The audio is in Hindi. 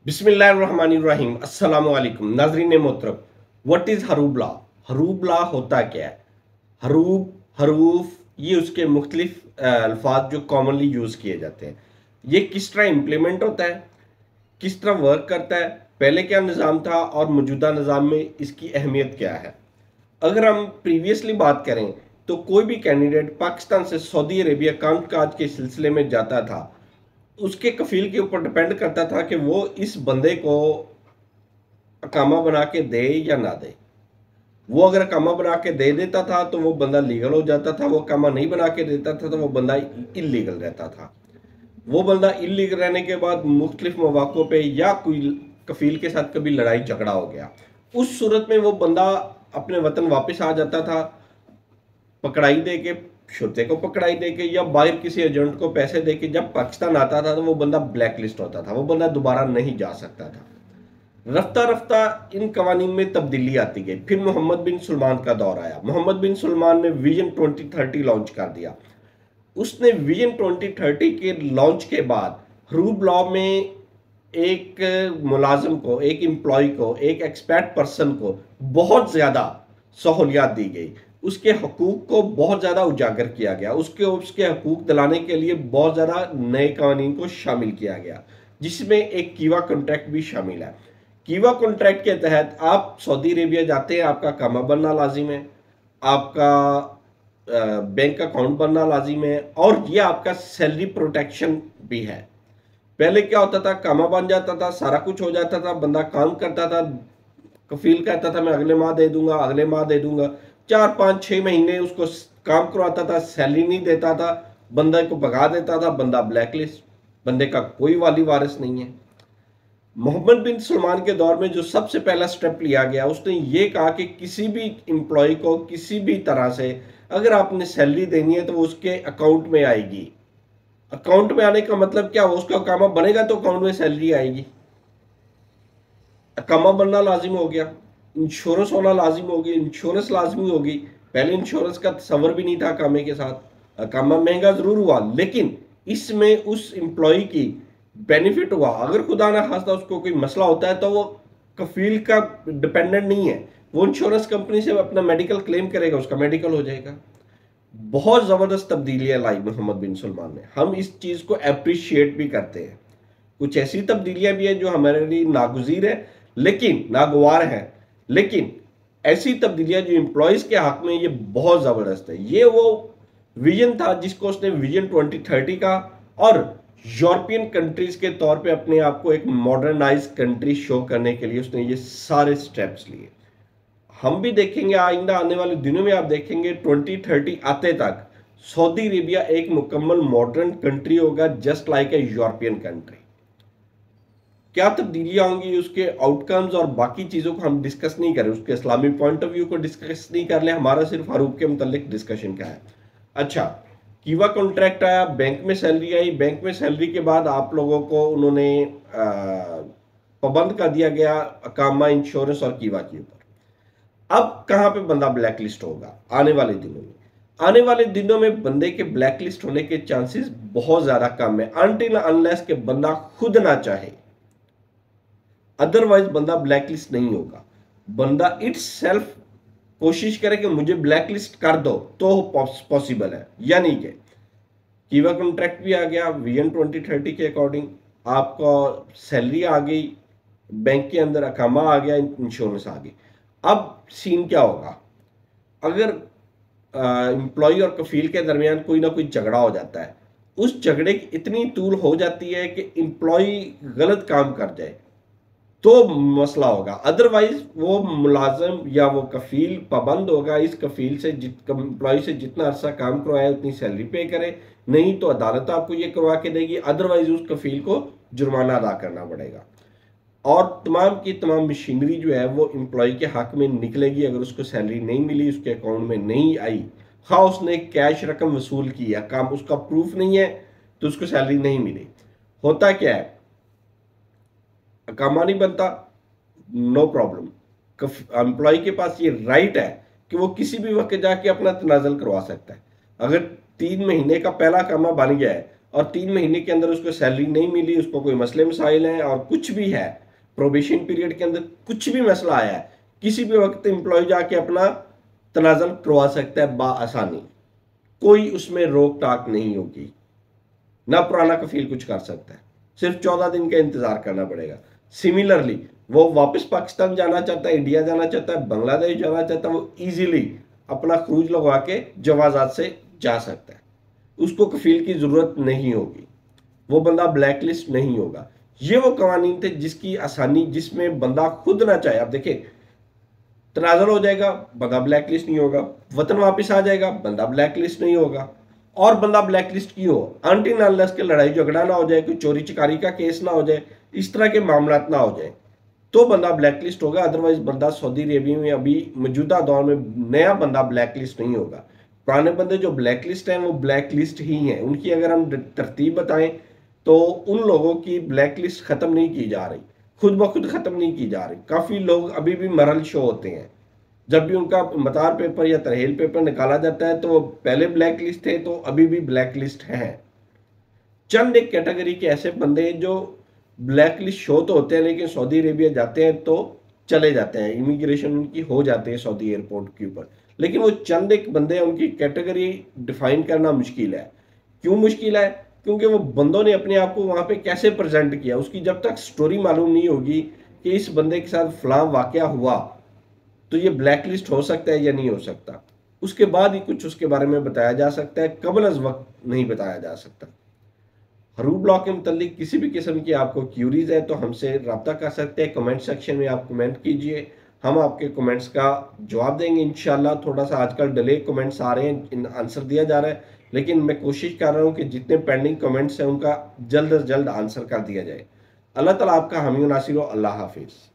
बिस्मिल्लाहिर्रहमानिर्रहीम अस्सलाम वालेकुम नाजरीन मोहतरम। What is हरूबला? हरूबला होता क्या है? हरूब, हरूफ, ये उसके मुख्तलिफ अल्फाज जो कॉमनली यूज किए जाते हैं। ये किस तरह इम्प्लीमेंट होता है, किस तरह वर्क करता है, पहले क्या निज़ाम था और मौजूदा निज़ाम में इसकी अहमियत क्या है। अगर हम प्रीवियसली बात करें तो कोई भी कैंडिडेट पाकिस्तान से सऊदी अरेबिया काम काज के सिलसिले में जाता था, उसके कफील के ऊपर डिपेंड करता था कि वो इस बंदे को अकामा बना के दे या ना दे। वो अगर अकामा बना के दे देता था तो वो बंदा लीगल हो जाता था, वो अकामा नहीं बना के देता था तो वो बंदा इलीगल रहता था। वो बंदा इलीगल रहने के बाद मुख्तलिफ मौक़ों पे या कोई कफील के साथ कभी लड़ाई झगड़ा हो गया, उस सूरत में वो बंदा अपने वतन वापस आ जाता था, पकड़ाई दे के, शुरते को पकड़ाई दे के या बाहर किसी एजेंट को पैसे दे के जब पाकिस्तान आता था तो वो बंदा ब्लैक लिस्ट होता था, वो बंदा दोबारा नहीं जा सकता था। रफ्ता रफ्ता इन कवानीन में तब्दीली आती गई। फिर मोहम्मद बिन सलमान का दौर आया। मोहम्मद बिन सलमान ने विजन 2030 लॉन्च कर दिया। उसने विजन 2030 के लॉन्च के बाद हरूब लॉ में एक मुलाजिम को, एक एम्प्लॉय को, एक एक्सपर्ट पर्सन को बहुत ज़्यादा सहूलियात दी गई। उसके हकूक को बहुत ज़्यादा उजागर किया गया। उसके उसके हकूक दिलाने के लिए बहुत ज़्यादा नए कानून को शामिल किया गया, जिसमें एक कीवा कॉन्ट्रैक्ट भी शामिल है। कीवा कॉन्ट्रैक्ट के तहत आप सऊदी अरेबिया जाते हैं, आपका कामा बनना लाजिम है, आपका बैंक अकाउंट बनना लाजिम है, और ये आपका सैलरी प्रोटेक्शन भी है। पहले क्या होता था, कामा बन जाता था, सारा कुछ हो जाता था, बंदा काम करता था, कफील कहता था मैं अगले माह दे दूंगा, अगले माह दे दूंगा, 4 5 6 महीने उसको काम करवाता था, सैलरी नहीं देता था, बंदे को भगा देता था, बंदा ब्लैकलिस्ट, बंदे का कोई वाली वारिस नहीं है। मोहम्मद बिन सलमान के दौर में जो सबसे पहला स्टेप लिया गया, उसने ये कहा कि किसी भी एम्प्लॉय को किसी भी तरह से अगर आपने सैलरी देनी है तो वो उसके अकाउंट में आएगी। अकाउंट में आने का मतलब क्या, हो उसका कामा बनेगा तो अकाउंट में सैलरी आएगी। अकामा बनना लाजिम हो गया, इंश्योरेंस होना लाजिम हो गया, इंश्योरेंस लाजमी होगी। पहले इंश्योरेंस का तस्वर भी नहीं था कामे के साथ। कामा महंगा जरूर हुआ, लेकिन इसमें उस एम्प्लॉय की बेनिफिट हुआ। अगर खुदा ना खास्ता उसको कोई मसला होता है तो वो कफील का डिपेंडेंट नहीं है, वो इंश्योरेंस कंपनी से अपना मेडिकल क्लेम करेगा, उसका मेडिकल हो जाएगा। बहुत जबरदस्त तब्दीलियां लाई मोहम्मद बिन सलमान ने। हम इस चीज को अप्रिशिएट भी करते हैं। कुछ ऐसी तब्दीलियां भी हैं जो हमारे लिए नागुज़ीर है, लेकिन नागवार है, लेकिन ऐसी तब्दीलियां जो एम्प्लॉयज के हक में, ये बहुत जबरदस्त है। ये वो विजन था जिसको उसने विजन 2030 का, और यूरोपियन कंट्रीज के तौर पे अपने आप को एक मॉडर्नाइज कंट्री शो करने के लिए उसने ये सारे स्टेप्स लिए। हम भी देखेंगे आइंदा आने वाले दिनों में, आप देखेंगे 2030 आते तक सऊदी अरेबिया एक मुकम्मल मॉडर्न कंट्री होगा, just like a European country. क्या तब्दीलियां होंगी, उसके आउटकम्स और बाकी चीज़ों को हम डिस्कस नहीं करें, उसके इस्लामिक पॉइंट ऑफ व्यू को डिस्कस नहीं कर ले, हमारा सिर्फ हरूब के मुतल्लिक डिस्कशन का है। अच्छा, कीवा कॉन्ट्रैक्ट आया, बैंक में सैलरी आई, बैंक में सैलरी के बाद आप लोगों को उन्होंने पाबंद कर दिया गया अकामा, इंश्योरेंस और कीवा के ऊपर। अब कहाँ पे बंदा ब्लैकलिस्ट होगा आने वाले दिनों में? आने वाले दिनों में बंदे के ब्लैकलिस्ट होने के चांसेस बहुत ज्यादा कम है, अनटिल अनलेस के बंदा खुद ना चाहे, अदरवाइज बंदा ब्लैकलिस्ट नहीं होगा। बंदा इट्स सेल्फ कोशिश करे कि मुझे ब्लैकलिस्ट कर दो तो पॉसिबल है, यानी कि कीवा कॉन्ट्रैक्ट भी आ गया विजन 2030 के अकॉर्डिंग, आपको सैलरी आ गई, बैंक के अंदर अकामा आ गया, इंश्योरेंस आ गई। अब सीन क्या होगा, अगर एम्प्लॉय और कफील के दरमियान कोई ना कोई झगड़ा हो जाता है, उस झगड़े की इतनी तूल हो जाती है कि एम्प्लॉय गलत काम कर जाए तो मसला होगा, अदरवाइज वो मुलाजिम या वो कफील पाबंद होगा इस कफील से, एम्प्लॉय से जितना अरसा काम करवाया उतनी सैलरी पे करे, नहीं तो अदालत आपको ये करवा के देगी, अदरवाइज उस कफील को जुर्माना अदा करना पड़ेगा। और तमाम की तमाम मशीनरी जो है वो एम्प्लॉय के हक में निकलेगी अगर उसको सैलरी नहीं मिली, उसके अकाउंट में नहीं आई, हाँ उसने कैश रकम वसूल की है, काम उसका प्रूफ नहीं है तो उसको सैलरी नहीं मिली। होता क्या है, अकामा नहीं बनता, नो प्रॉब्लम, एम्प्लॉय के पास ये राइट है कि वो किसी भी वक्त जाके अपना तनाजल करवा सकता है। अगर 3 महीने का पहला अकामा बन गया है और 3 महीने के अंदर उसको सैलरी नहीं मिली, उसको कोई मसले मसाइल हैं और कुछ भी है, प्रोबेशन पीरियड के अंदर कुछ भी मसला आया है, किसी भी वक्त एम्प्लॉय जाके अपना तनाज़ुल करवा सकता है बआसानी, कोई उसमें रोक टाक नहीं होगी, ना पुराना कफील कुछ कर सकता है, सिर्फ 14 दिन का इंतजार करना पड़ेगा। सिमिलरली वो वापस पाकिस्तान जाना चाहता है, इंडिया जाना चाहता है, बांग्लादेश जाना चाहता है, वो इजीली अपना खरूज लगवा के जवाजात से जा सकता है, उसको कफील की जरूरत नहीं होगी, वो बंदा ब्लैक लिस्ट नहीं होगा। ये वो कवानीन थे जिसकी आसानी, जिसमें बंदा खुद ना चाहे, आप देखें तनाजुल हो जाएगा, बंदा ब्लैक लिस्ट नहीं होगा, वतन वापस आ जाएगा, बंदा ब्लैक लिस्ट नहीं होगा। और बंदा ब्लैक लिस्ट क्यों हो? अनटिल अनलेस के लड़ाई झगड़ा ना हो जाए, कोई चोरी चिकारी का केस ना हो जाए, इस तरह के मामला ना हो जाए, तो बंदा ब्लैक लिस्ट होगा। अदरवाइज बंदा सऊदी अरेबिया में अभी मौजूदा दौर में नया बंदा ब्लैक लिस्ट नहीं होगा। पुराने बंदे जो ब्लैक लिस्ट हैं वो ब्लैक लिस्ट ही हैं। उनकी अगर हम तरतीब बताएं तो उन लोगों की ब्लैक लिस्ट खत्म नहीं की जा रही, खुद ब खुद खत्म नहीं की जा रही। काफी लोग अभी भी मरल शो होते हैं, जब भी उनका मतार पेपर या तरहेल पेपर निकाला जाता है तो वो पहले ब्लैक लिस्ट थे तो अभी भी ब्लैक लिस्ट हैं। चंद एक कैटेगरी के ऐसे बंदे जो ब्लैक लिस्ट शो तो होते हैं लेकिन सऊदी अरेबिया जाते हैं तो चले जाते हैं, इमिग्रेशन उनकी हो जाती है सऊदी एयरपोर्ट के ऊपर। लेकिन वो चंद एक बंदे हैं, उनकी कैटेगरी डिफाइन करना मुश्किल है। क्यों मुश्किल है? क्योंकि वो बंदों ने अपने आप को वहां पे कैसे प्रेजेंट किया, उसकी जब तक स्टोरी मालूम नहीं होगी कि इस बंदे के साथ फलां वाकया हुआ तो ये ब्लैक लिस्ट हो सकता है या नहीं हो सकता, उसके बाद ही कुछ उसके बारे में बताया जा सकता है, कबल अज वक्त नहीं बताया जा सकता। हरूब लॉ के मुतालिक किसी भी किस्म की आपको क्यूरीज है तो हमसे रब्ता कर सकते हैं, कमेंट सेक्शन में आप कमेंट कीजिए, हम आपके कमेंट्स का जवाब देंगे इंशाल्लाह। थोड़ा सा आजकल डिले कमेंट्स आ रहे हैं, आंसर दिया जा रहा है, लेकिन मैं कोशिश कर रहा हूँ कि जितने पेंडिंग कमेंट्स हैं उनका जल्द अज जल्द आंसर कर दिया जाए। अल्लाह ताला आपका हामी नासिर हो। अल्लाह हाफिज़।